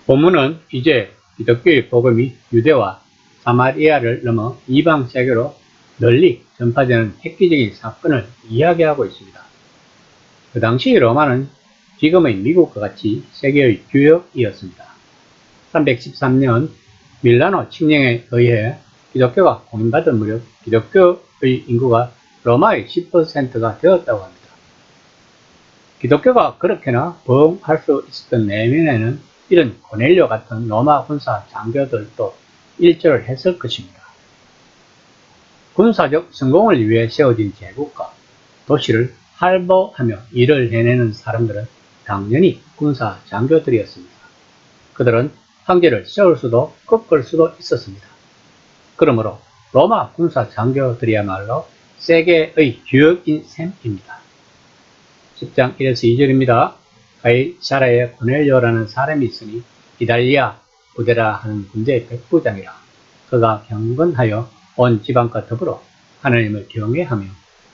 본문은 이제 기독교의 복음이 유대와 사마리아를 넘어 이방 세계로 널리 전파되는 획기적인 사건을 이야기하고 있습니다. 그 당시 로마는 지금의 미국과 같이 세계의 규역이었습니다. 313년 밀라노 칙령에 의해 기독교가 공인받은 무렵 기독교의 인구가 로마의 10%가 되었다고 합니다. 기독교가 그렇게나 부흥할 수 있었던 내면에는 이런 고넬료 같은 로마 군사 장교들도 일조를 했을 것입니다. 군사적 성공을 위해 세워진 제국과 도시를 활보하며 일을 해내는 사람들은 당연히 군사 장교들이었습니다. 그들은 황제를 세울 수도 꺾을 수도 있었습니다. 그러므로 로마 군사 장교들이야말로 세계의 규역인 셈입니다. 10장 1에서 2절입니다. 가이사라에 고넬료라는 사람이 있으니 이달리아 부대라 하는 군대의 백부장이라. 그가 경건하여 온 지방과 더불어 하나님을 경외하며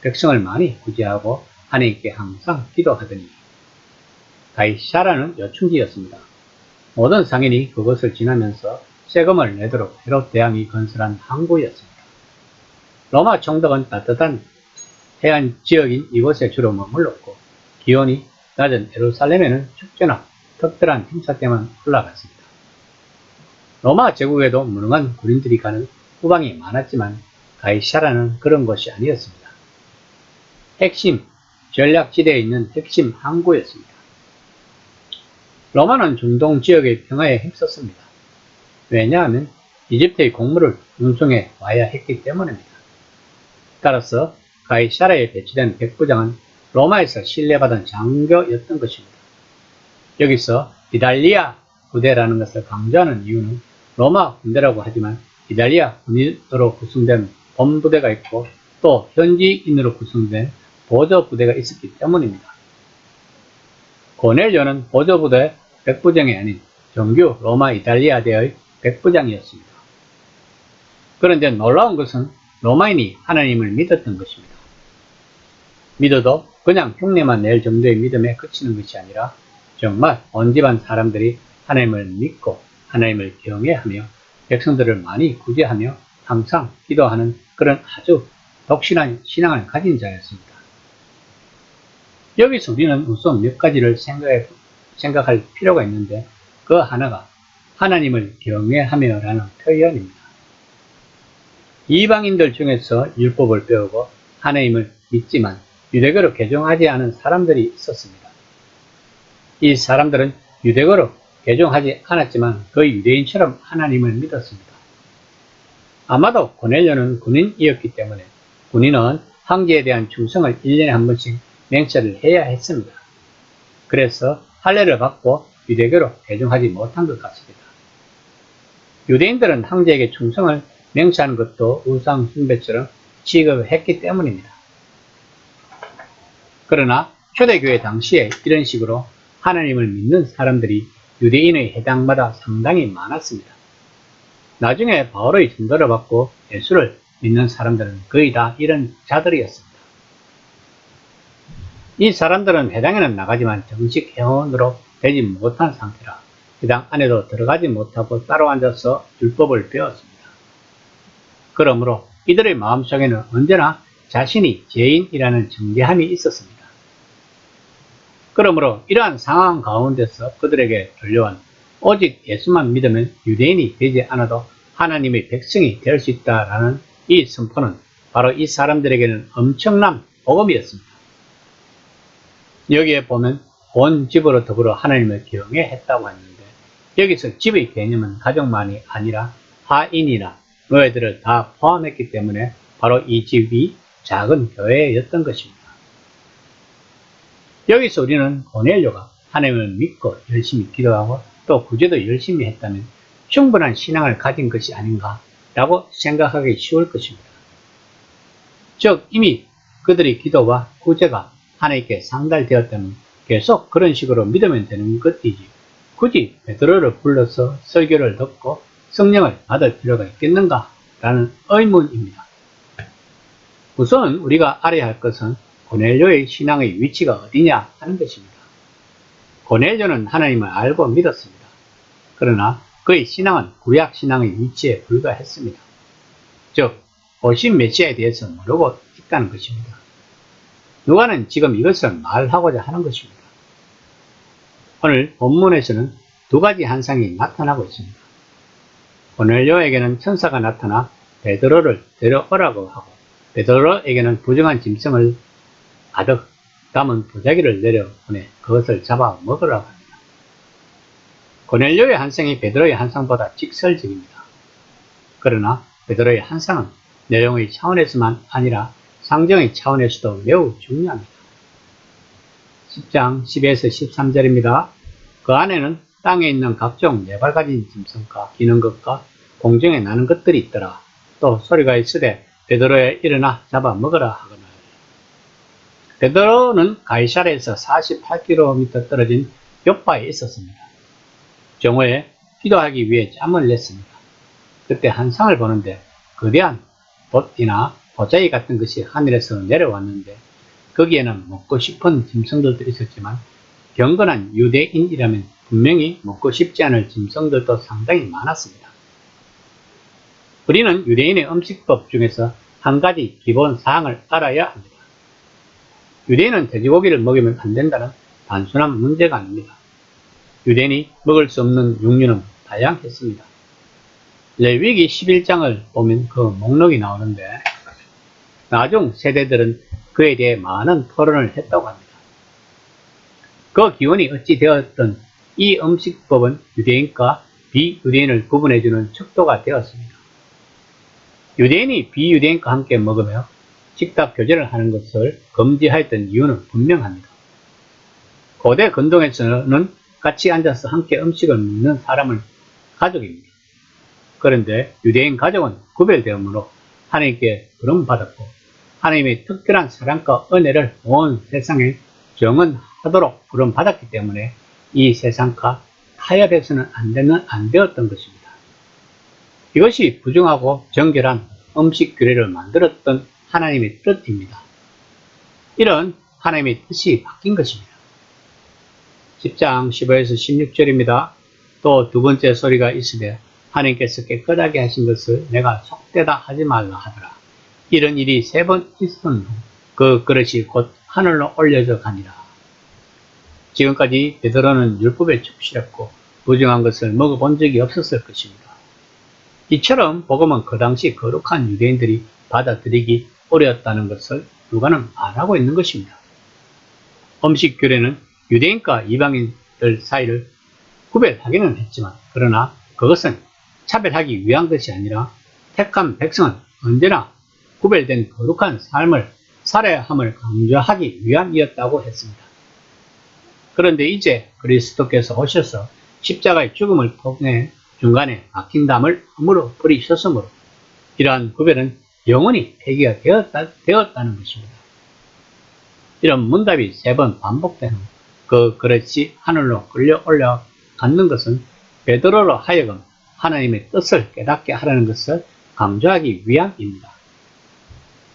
백성을 많이 구제하고 하나님께 항상 기도하더니. 가이사라는 요충지였습니다. 모든 상인이 그것을 지나면서 세금을 내도록 헤롯 대왕이 건설한 항구였습니다. 로마 총독은 따뜻한 해안 지역인 이곳에 주로 머물렀고 기온이 낮은 예루살렘에는 축제나 특별한 행사 때만 올라갔습니다. 로마 제국에도 무능한 군인들이 가는 후방이 많았지만 가이사라는 그런 곳이 아니었습니다. 핵심 전략지대에 있는 핵심 항구였습니다. 로마는 중동 지역의 평화에 힘썼습니다. 왜냐하면 이집트의 곡물을 운송해 와야 했기 때문입니다. 따라서 가이사라에 배치된 백부장은 로마에서 신뢰받은 장교였던 것입니다. 여기서 이달리아 부대라는 것을 강조하는 이유는 로마 군대라고 하지만 이달리아 군인으로 구성된 본부대가 있고 또 현지인으로 구성된 보조부대가 있었기 때문입니다. 고넬료는 보조부대 백부장이 아닌 정규 로마 이달리아대의 백부장이었습니다. 그런데 놀라운 것은 로마인이 하나님을 믿었던 것입니다. 믿어도 그냥 흉내만 낼 정도의 믿음에 그치는 것이 아니라 정말 온 집안 사람들이 하나님을 믿고 하나님을 경외하며 백성들을 많이 구제하며 항상 기도하는 그런 아주 독실한 신앙을 가진 자였습니다. 여기서 우리는 우선 몇 가지를 생각할 필요가 있는데 그 하나가 하나님을 경외하며 라는 표현입니다. 이방인들 중에서 율법을 배우고 하나님을 믿지만 유대교로 개종하지 않은 사람들이 있었습니다. 이 사람들은 유대교로 개종하지 않았지만 거의 유대인처럼 하나님을 믿었습니다. 아마도 고넬료는 군인이었기 때문에 군인은 황제에 대한 충성을 1년에 한 번씩 맹세를 해야 했습니다. 그래서 할례를 받고 유대교로 개종하지 못한 것 같습니다. 유대인들은 황제에게 충성을 맹세하는 것도 우상 숭배처럼 취급했기 때문입니다. 그러나 초대교회 당시에 이런 식으로 하나님을 믿는 사람들이 유대인의 해당마다 상당히 많았습니다. 나중에 바울의 전도를 받고 예수를 믿는 사람들은 거의 다 이런 자들이었습니다. 이 사람들은 회당에는 나가지만 정식 회원으로 되지 못한 상태라 회당 안에도 들어가지 못하고 따로 앉아서 율법을 배웠습니다. 그러므로 이들의 마음속에는 언제나 자신이 죄인이라는 정죄함이 있었습니다. 그러므로 이러한 상황 가운데서 그들에게 들려온 오직 예수만 믿으면 유대인이 되지 않아도 하나님의 백성이 될 수 있다라는 이 선포는 바로 이 사람들에게는 엄청난 복음이었습니다. 여기에 보면 온 집으로 더불어 하나님을 경외했다고 했는데 여기서 집의 개념은 가족만이 아니라 하인이나 노예들을 다 포함했기 때문에 바로 이 집이 작은 교회였던 것입니다. 여기서 우리는 고넬료가 하나님을 믿고 열심히 기도하고 또 구제도 열심히 했다면 충분한 신앙을 가진 것이 아닌가 라고 생각하기 쉬울 것입니다. 즉 이미 그들의 기도와 구제가 하나님께 상달되었다면 계속 그런 식으로 믿으면 되는 것이지 굳이 베드로를 불러서 설교를 듣고 성령을 받을 필요가 있겠는가 라는 의문입니다. 우선 우리가 알아야 할 것은 고넬료의 신앙의 위치가 어디냐 하는 것입니다. 고넬료는 하나님을 알고 믿었습니다. 그러나 그의 신앙은 구약 신앙의 위치에 불과했습니다. 즉, 오신 메시아에 대해서 모르고 있다는 것입니다. 누가는 지금 이것을 말하고자 하는 것입니다. 오늘 본문에서는 두 가지 환상이 나타나고 있습니다. 고넬료에게는 천사가 나타나 베드로를 데려오라고 하고, 베드로에게는 부정한 짐승을 가득 담은 도자기를 내려보내 그것을 잡아 먹으라고 합니다. 고넬료의 환상이 베드로의 환상보다 직설적입니다. 그러나 베드로의 환상은 내용의 차원에서만 아니라 상정의 차원에서도 매우 중요합니다. 10장 10에서 13절입니다. 그 안에는 땅에 있는 각종 네발 가진 짐승과 기는 것과 공중에 나는 것들이 있더라. 또 소리가 있으되 베드로야 일어나 잡아 먹으라 하거늘. 베드로는 가이사랴에서 48km 떨어진 요파에 있었습니다. 정오에 기도하기 위해 짬을 냈습니다. 그때 환상을 보는데 거대한 돛이나 도자기 같은 것이 하늘에서 내려왔는데 거기에는 먹고 싶은 짐승들도 있었지만 경건한 유대인이라면 분명히 먹고 싶지 않을 짐승들도 상당히 많았습니다. 우리는 유대인의 음식법 중에서 한 가지 기본 사항을 알아야 합니다. 유대인은 돼지고기를 먹으면 안 된다는 단순한 문제가 아닙니다. 유대인이 먹을 수 없는 육류는 다양했습니다. 레위기 11장을 보면 그 목록이 나오는데 나중 세대들은 그에 대해 많은 토론을 했다고 합니다. 그 기원이 어찌 되었든 이 음식법은 유대인과 비유대인을 구분해주는 척도가 되었습니다. 유대인이 비유대인과 함께 먹으며 식탁 교제를 하는 것을 금지하였던 이유는 분명합니다. 고대 근동에서는 같이 앉아서 함께 음식을 먹는 사람을 가족입니다. 그런데 유대인 가족은 구별되므로 하나님께 부름받았고 하나님의 특별한 사랑과 은혜를 온 세상에 정언하도록 부름받았기 때문에 이 세상과 타협해서는 안 되었던 것입니다. 이것이 부정하고 정결한 음식 규례를 만들었던 하나님의 뜻입니다. 이런 하나님의 뜻이 바뀐 것입니다. 10장 15에서 16절입니다. 또 두 번째 소리가 있으되 하나님께서 깨끗하게 하신 것을 내가 속되다 하지 말라 하더라. 이런 일이 3번 있은 후 그 그릇이 곧 하늘로 올려져 가니라. 지금까지 베드로는 율법에 충실했고 부정한 것을 먹어본 적이 없었을 것입니다. 이처럼 복음은 그 당시 거룩한 유대인들이 받아들이기 어려웠다는 것을 누가는 말하고 있는 것입니다. 음식 규례는 유대인과 이방인들 사이를 구별하기는 했지만 그러나 그것은 차별하기 위한 것이 아니라 택한 백성은 언제나 구별된 거룩한 삶을 살아야 함을 강조하기 위함이었다고 했습니다. 그런데 이제 그리스도께서 오셔서 십자가의 죽음을 통해 중간에 막힌 담을 흠으로 버리셨으므로 이러한 구별은 영원히 폐기가 되었다는 것입니다. 이런 문답이 3번 반복되는 그 그릇이 하늘로 끌려 올라가는 것은 베드로로 하여금 하나님의 뜻을 깨닫게 하라는 것을 강조하기 위함입니다.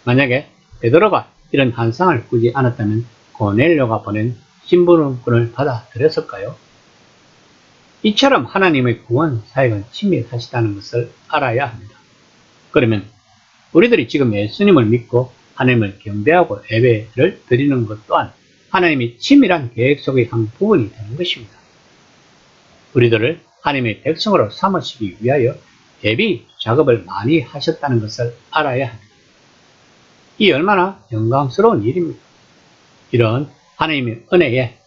만약에 베드로가 이런 환상을 꾸지 않았다면 고넬료가 보낸 심부름꾼을 받아들였을까요? 이처럼 하나님의 구원 사역은 친밀하시다는 것을 알아야 합니다. 그러면 우리들이 지금 예수님을 믿고 하나님을 경배하고 예배를 드리는 것 또한 하나님이 친밀한 계획 속의 한 부분이 되는 것입니다. 우리들을 하나님의 백성으로 삼으시기 위하여 예비 작업을 많이 하셨다는 것을 알아야 합니다. 이 얼마나 영광스러운 일입니까? 이런 하나님의 은혜에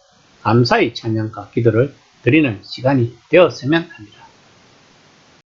감사의 찬양과 기도를 드리는 시간이 되었으면 합니다.